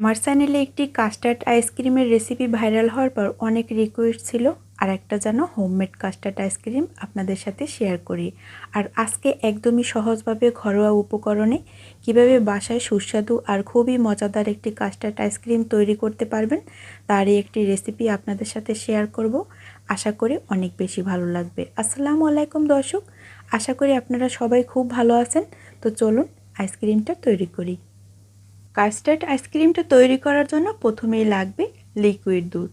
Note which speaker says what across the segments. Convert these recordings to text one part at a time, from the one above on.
Speaker 1: আমার চ্যানেলে একটি কাস্টার্ড আইসক্রিমের রেসিপি ভাইরাল হওয়ার পর অনেক রিকোয়েস্ট ছিল আর একটা যেন হোমমেড কাস্টার্ড আইসক্রিম আপনাদের সাথে শেয়ার করি। আর আজকে একদমই সহজভাবে ঘরোয়া উপকরণে কিভাবে বাসায় সুস্বাদু আর খুবই মজাদার একটি কাস্টার্ড আইসক্রিম তৈরি করতে পারবেন তারই একটি রেসিপি আপনাদের সাথে শেয়ার করব। আশা করি অনেক বেশি ভালো লাগবে। আসসালামু আলাইকুম দর্শক, আশা করি আপনারা সবাই খুব ভালো আছেন। তো চলুন আইসক্রিমটা তৈরি করি। কাস্টার্ড আইসক্রিমটা তৈরি করার জন্য প্রথমেই লাগবে লিকুইড দুধ।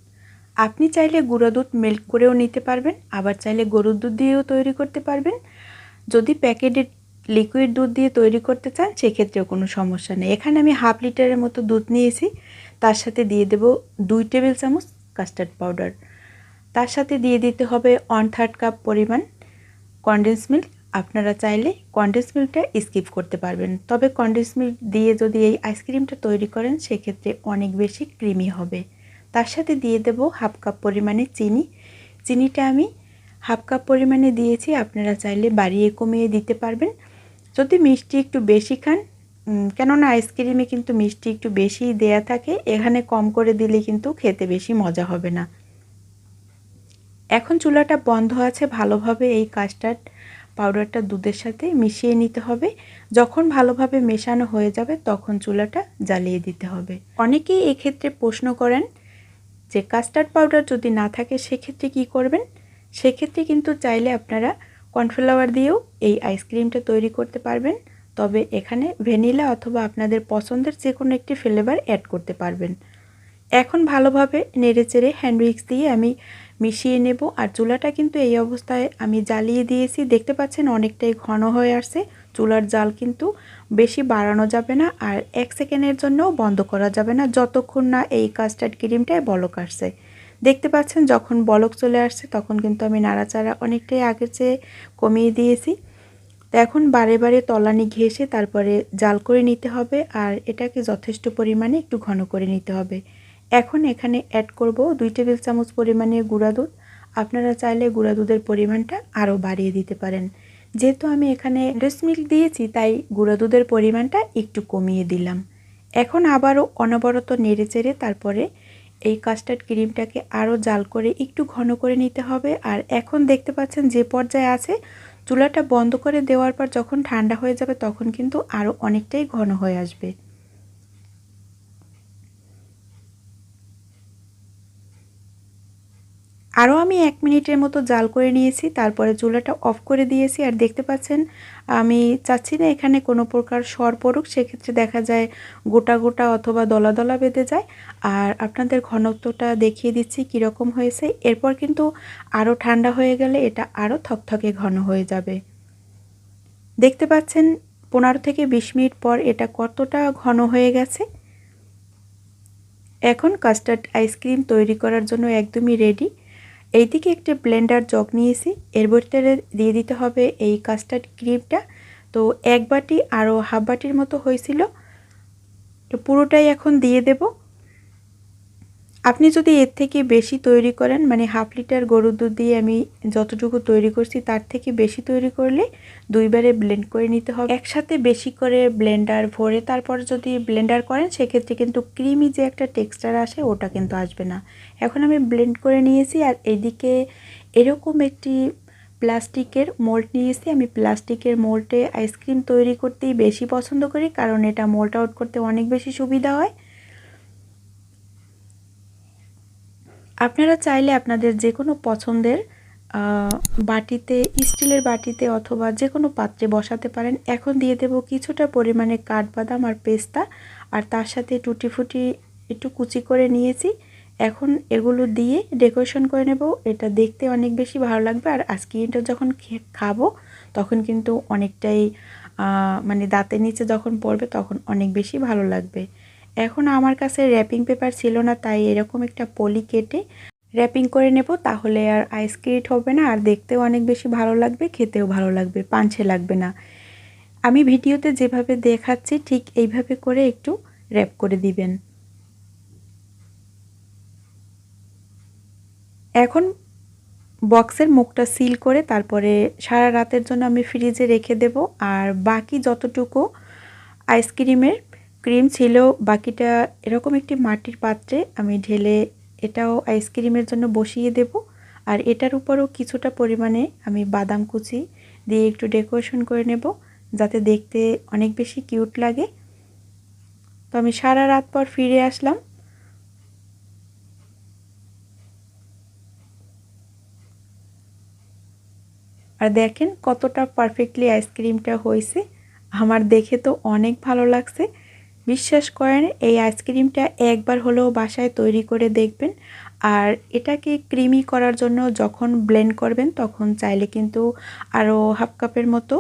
Speaker 1: আপনি চাইলে গুঁড়ো দুধ মেল্ট করেও নিতে পারবেন, আবার চাইলে গরুর দুধ দিয়েও তৈরি করতে পারবেন। যদি প্যাকেটের লিকুইড দুধ দিয়ে তৈরি করতে চান সেক্ষেত্রেও কোনো সমস্যা নেই। এখানে আমি হাফ লিটারের মতো দুধ নিয়েছি, তার সাথে দিয়ে দেব 2 টেবিল চামচ কাস্টার্ড পাউডার। তার সাথে দিয়ে দিতে হবে 1/3 কাপ পরিমাণ কনডেন্স মিল্ক। আপনারা চাইলে কনডেন্স মিল্কটা স্কিপ করতে পারবেন, তবে কনডেন্স মিল্ক দিয়ে যদি এই আইসক্রিমটা তৈরি করেন সেক্ষেত্রে অনেক বেশি ক্রিমি হবে। তার সাথে দিয়ে দেব হাফ কাপ পরিমাণে চিনি। চিনিটা আমি হাফ কাপ পরিমাণে দিয়েছি, আপনারা চাইলে বাড়িয়ে কমিয়ে দিতে পারবেন যদি মিষ্টি একটু বেশি খান, কেননা আইসক্রিমে কিন্তু মিষ্টি একটু বেশি দেয়া থাকে, এখানে কম করে দিলে কিন্তু খেতে বেশি মজা হবে না। এখন চুলাটা বন্ধ আছে, ভালোভাবে এই কাস্টার্ড পাউডারটা দুধের সাথে মিশিয়ে নিতে হবে। যখন ভালোভাবে মেশানো হয়ে যাবে তখন চুলাটা জ্বালিয়ে দিতে হবে। অনেকেই এক্ষেত্রে প্রশ্ন করেন যে কাস্টার্ড পাউডার যদি না থাকে সেক্ষেত্রে কি করবেন। সেক্ষেত্রে কিন্তু চাইলে আপনারা কর্নফ্লাওয়ার দিয়েও এই আইসক্রিমটা তৈরি করতে পারবেন, তবে এখানে ভ্যানিলা অথবা আপনাদের পছন্দের যে কোনো একটি ফ্লেভার অ্যাড করতে পারবেন। এখন ভালোভাবে নেড়েচেড়ে হ্যান্ড উইক্স দিয়ে আমি মিশিয়ে নেব। আর চুলাটা কিন্তু এই অবস্থায় আমি জ্বালিয়ে দিয়েছি, দেখতে পাচ্ছেন অনেকটাই ঘন হয়ে আসছে। চুলার জাল কিন্তু বেশি বাড়ানো যাবে না, আর 1 সেকেন্ডের জন্যও বন্ধ করা যাবে না যতক্ষণ না এই কাস্টার্ড ক্রিমটায় বলক আসছে। দেখতে পাচ্ছেন যখন বলক চলে আসছে তখন কিন্তু আমি নাড়াচাড়া অনেকটাই আগের চেয়ে কমিয়ে দিয়েছি। তো এখন বারে বারে তলানি ঘেঁষে তারপরে জাল করে নিতে হবে, আর এটাকে যথেষ্ট পরিমাণে একটু ঘন করে নিতে হবে। এখন এখানে অ্যাড করব 2 টেবিল চামচ পরিমাণে গুঁড়া দুধ। আপনারা চাইলে গুঁড়া দুধের পরিমাণটা আরও বাড়িয়ে দিতে পারেন। যেহেতু আমি এখানে কনডেন্স মিল্ক দিয়েছি তাই গুঁড়া দুধের পরিমাণটা একটু কমিয়ে দিলাম। এখন আবারও অনবরত নেড়েচেড়ে তারপরে এই কাস্টার্ড ক্রিমটাকে আরও জাল করে একটু ঘন করে নিতে হবে। আর এখন দেখতে পাচ্ছেন যে পর্যায়ে আছে, চুলাটা বন্ধ করে দেওয়ার পর যখন ঠান্ডা হয়ে যাবে তখন কিন্তু আরও অনেকটাই ঘন হয়ে আসবে। আরও আমি 1 মিনিটের মতো জাল করে নিয়েছি, তারপরে চুলাটা অফ করে দিয়েছি। আর দেখতে পাচ্ছেন আমি চাচ্ছি না এখানে কোনো প্রকার সর পড়ুক, সেক্ষেত্রে দেখা যায় গোটা গোটা অথবা দলা দলা বেঁধে যায়। আর আপনাদের ঘনত্বটা দেখিয়ে দিচ্ছি কীরকম হয়েছে। এরপর কিন্তু আরও ঠান্ডা হয়ে গেলে এটা আরও থকথকে ঘন হয়ে যাবে। দেখতে পাচ্ছেন 15 থেকে 20 মিনিট পর এটা কতটা ঘন হয়ে গেছে। এখন কাস্টার্ড আইসক্রিম তৈরি করার জন্য একদমই রেডি। এইদিকে একটা ব্লেন্ডার জগ নিয়েছি, এর ভিতরে দিয়ে দিতে হবে এই কাস্টার্ড ক্রিমটা। তো 1 বাটি আরও হাফ বাটির মতো হয়েছিল, তো পুরোটাই এখন দিয়ে দেব। আপনি যদি এর থেকে বেশি তৈরি করেন, মানে হাফ লিটার গরুর দুধ দিয়ে আমি যতটুকু তৈরি করছি তার থেকে বেশি তৈরি করলে 2 বারে ব্লেন্ড করে নিতে হবে। একসাথে বেশি করে ব্লেন্ডার ভরে তারপর যদি ব্লেন্ডার করেন সেক্ষেত্রে কিন্তু ক্রিমি যে একটা টেক্সচার আসে ওটা কিন্তু আসবে না। এখন আমি ব্লেন্ড করে নিয়েছি, আর এইদিকে এরকম একটি প্লাস্টিকের মোল্ড নিয়েছি। আমি প্লাস্টিকের মোল্ডে আইসক্রিম তৈরি করতেই বেশি পছন্দ করি, কারণ এটা মোল্ড আউট করতে অনেক বেশি সুবিধা হয়। আপনারা চাইলে আপনাদের যে কোনো পছন্দের বাটিতে, স্টিলের বাটিতে অথবা যে কোনো পাত্রে বসাতে পারেন। এখন দিয়ে দেব কিছুটা পরিমাণে কাঠবাদাম আর পেস্তা, আর তার সাথে টুটি ফুটি একটু কুচি করে নিয়েছি। এখন এগুলো দিয়ে ডেকোরেশন করে নেব, এটা দেখতে অনেক বেশি ভালো লাগবে। আর আইসক্রিমটা যখন খাবো তখন কিন্তু অনেকটাই মানে দাঁতের নিচে যখন পড়বে তখন অনেক বেশি ভালো লাগবে। এখন আমার কাছে র্যাপিং পেপার ছিল না, তাই এরকম একটা পলি কেটে র্যাপিং করে নেব, তাহলে আর আইসক্রিম হবে না, আর দেখতেও অনেক বেশি ভালো লাগবে, খেতেও ভালো লাগবে, পাঞ্ছে লাগবে না। আমি ভিডিওতে যেভাবে দেখাচ্ছি ঠিক এইভাবে করে একটু র্যাপ করে দিবেন। এখন বক্সের মুখটা সিল করে তারপরে সারা রাতের জন্য আমি ফ্রিজে রেখে দেব। আর বাকি যতটুকু আইসক্রিমের ক্রিম ছিল, বাকিটা এরকম একটি মাটির পাত্রে আমি ঢেলে এটাও আইসক্রিমের জন্য বসিয়ে দেব। আর এটার উপরও কিছুটা পরিমাণে আমি বাদাম কুচি দিয়ে একটু ডেকোরেশন করে নেব, যাতে দেখতে অনেক বেশি কিউট লাগে। তো আমি সারা রাত পর ফিরে আসলাম। আর দেখেন কতটা পারফেক্টলি আইসক্রিমটা হয়েছে। আমার দেখে তো অনেক ভালো লাগছে। বিশ্বাস করেন, এই আইসক্রিমটা একবার হলেও বাসায় তৈরি করে দেখবেন। আর এটাকে ক্রিমি করার জন্য যখন ব্লেন্ড করবেন তখন চাইলে কিন্তু আরও হাফ কাপের মতো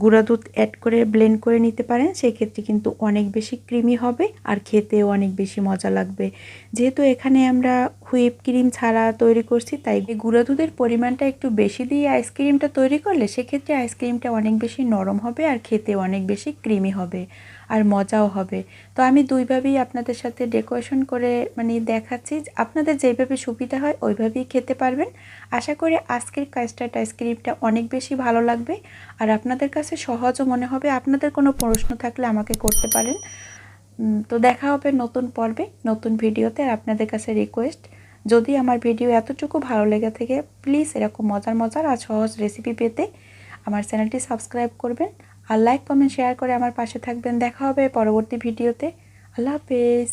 Speaker 1: গুঁড়া দুধ অ্যাড করে ব্লেন্ড করে নিতে পারেন। সেক্ষেত্রে কিন্তু অনেক বেশি ক্রিমি হবে আর খেতেও অনেক বেশি মজা লাগবে। যেহেতু এখানে আমরা হুইপ ক্রিম ছাড়া তৈরি করছি, তাই গুঁড়া দুধের পরিমাণটা একটু বেশি দিয়ে আইসক্রিমটা তৈরি করলে সেক্ষেত্রে আইসক্রিমটা অনেক বেশি নরম হবে আর খেতেও অনেক বেশি ক্রিমি হবে আর মজাও হবে। তো আমি দুইভাবেই আপনাদের সাথে ডেকোরেশন করে দেখাচ্ছি। আপনাদের যেভাবে সুবিধা হয় ওইভাবেই খেতে পারবেন। আশা করি আজকের কাস্টার্ড আইসক্রিমটা অনেক বেশি ভালো লাগবে আর আপনাদের কাছে সহজও মনে হবে। আপনাদের কোনো প্রশ্ন থাকলে আমাকে করতে পারেন। তো দেখা হবে নতুন পর্বে, নতুন ভিডিওতে। আর আপনাদের কাছে রিকোয়েস্ট, যদি আমার ভিডিও এতটুকু ভালো লেগে থাকে প্লিজ এরকম মজার মজার আর সহজ রেসিপি পেতে আমার চ্যানেলটি সাবস্ক্রাইব করবেন আর লাইক কমেন্ট শেয়ার করে আমার পাশে থাকবেন। দেখা হবে পরবর্তী ভিডিওতে। আল্লাহ হাফেজ।